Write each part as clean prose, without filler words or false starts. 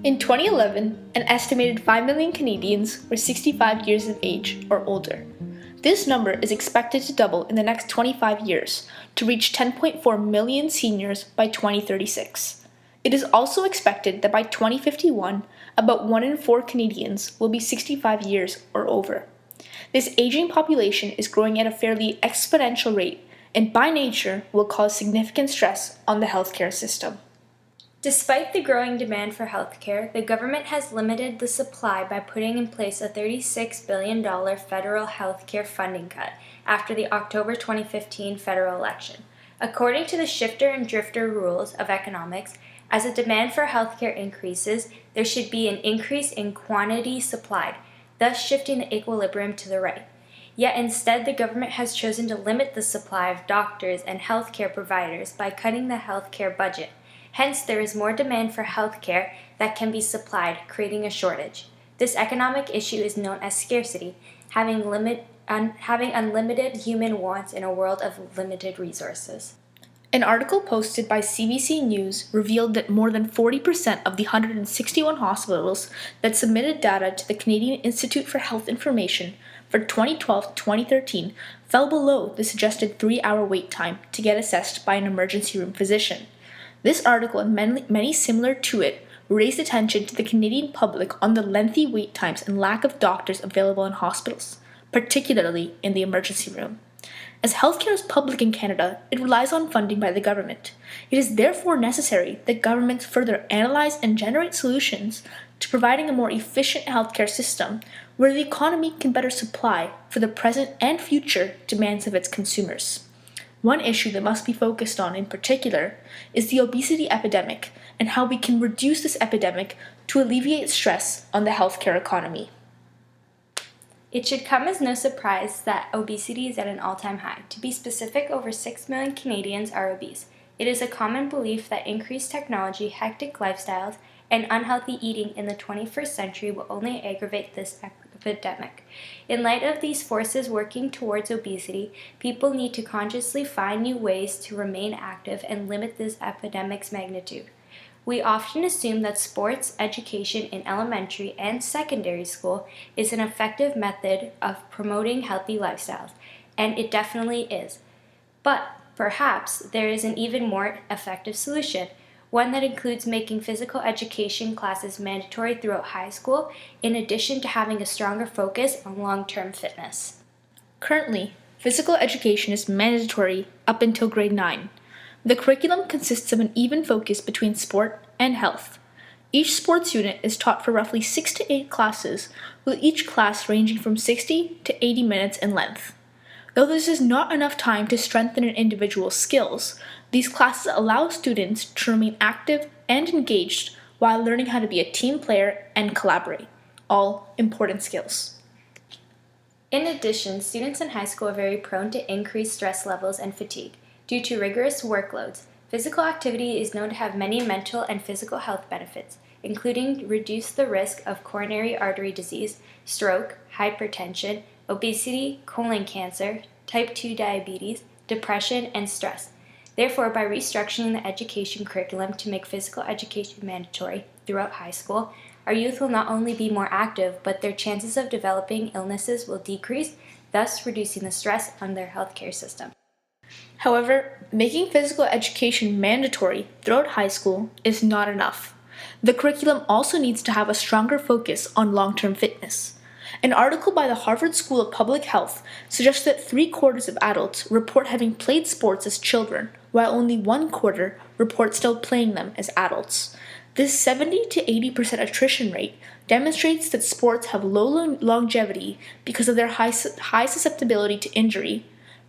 In 2011, an estimated 5 million Canadians were 65 years of age or older. This number is expected to double in the next 25 years to reach 10.4 million seniors by 2036. It is also expected that by 2051, about 1 in 4 Canadians will be 65 years or over. This aging population is growing at a fairly exponential rate and by nature will cause significant stress on the healthcare system. Despite the growing demand for healthcare, the government has limited the supply by putting in place a $36 billion federal healthcare funding cut after the October 2015 federal election. According to the shifter and drifter rules of economics, as the demand for healthcare increases, there should be an increase in quantity supplied, thus shifting the equilibrium to the right. Yet instead, the government has chosen to limit the supply of doctors and healthcare providers by cutting the healthcare budget. Hence, there is more demand for healthcare that can be supplied, creating a shortage. This economic issue is known as scarcity, having unlimited human wants in a world of limited resources. An article posted by CBC News revealed that more than 40% of the 161 hospitals that submitted data to the Canadian Institute for Health Information for 2012 to 2013 fell below the suggested 3-hour wait time to get assessed by an emergency room physician. This article and many similar to it raised attention to the Canadian public on the lengthy wait times and lack of doctors available in hospitals, particularly in the emergency room. As healthcare is public in Canada, it relies on funding by the government. It is therefore necessary that governments further analyze and generate solutions to providing a more efficient healthcare system where the economy can better supply for the present and future demands of its consumers. One issue that must be focused on in particular is the obesity epidemic and how we can reduce this epidemic to alleviate stress on the healthcare economy. It should come as no surprise that obesity is at an all-time high. To be specific, over 6 million Canadians are obese. It is a common belief that increased technology, hectic lifestyles, and unhealthy eating in the 21st century will only aggravate this epidemic. In light of these forces working towards obesity, people need to consciously find new ways to remain active and limit this epidemic's magnitude. We often assume that sports education in elementary and secondary school is an effective method of promoting healthy lifestyles, and it definitely is. But perhaps there is an even more effective solution, one that includes making physical education classes mandatory throughout high school, in addition to having a stronger focus on long-term fitness. Currently, physical education is mandatory up until grade 9. The curriculum consists of an even focus between sport and health. Each sports unit is taught for roughly 6 to 8 classes, with each class ranging from 60 to 80 minutes in length. Though this is not enough time to strengthen an individual's skills, these classes allow students to remain active and engaged while learning how to be a team player and collaborate, all important skills. In addition, students in high school are very prone to increased stress levels and fatigue. Due to rigorous workloads, physical activity is known to have many mental and physical health benefits, including reduce the risk of coronary artery disease, stroke, hypertension, obesity, colon cancer, type 2 diabetes, depression, and stress. Therefore, by restructuring the education curriculum to make physical education mandatory throughout high school, our youth will not only be more active, but their chances of developing illnesses will decrease, thus reducing the stress on their healthcare system. However, making physical education mandatory throughout high school is not enough. The curriculum also needs to have a stronger focus on long-term fitness. An article by the Harvard School of Public Health suggests that 3/4 of adults report having played sports as children, while only 1/4 report still playing them as adults. This 70 to 80% attrition rate demonstrates that sports have low longevity because of their high susceptibility to injury,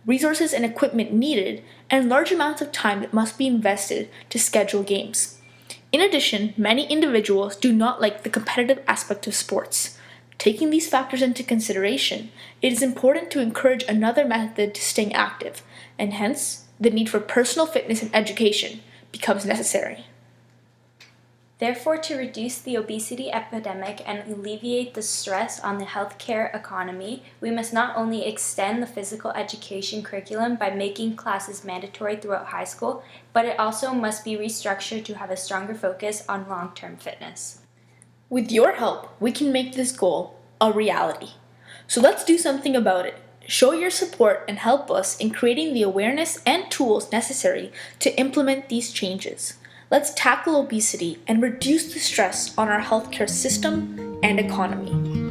resources and equipment needed, and large amounts of time that must be invested to schedule games. In addition, many individuals do not like the competitive aspect of sports. Taking these factors into consideration, it is important to encourage another method to staying active, and hence, the need for personal fitness and education becomes necessary. Therefore, to reduce the obesity epidemic and alleviate the stress on the healthcare economy, we must not only extend the physical education curriculum by making classes mandatory throughout high school, but it also must be restructured to have a stronger focus on long-term fitness. With your help, we can make this goal a reality. So let's do something about it. Show your support and help us in creating the awareness and tools necessary to implement these changes. Let's tackle obesity and reduce the stress on our healthcare system and economy.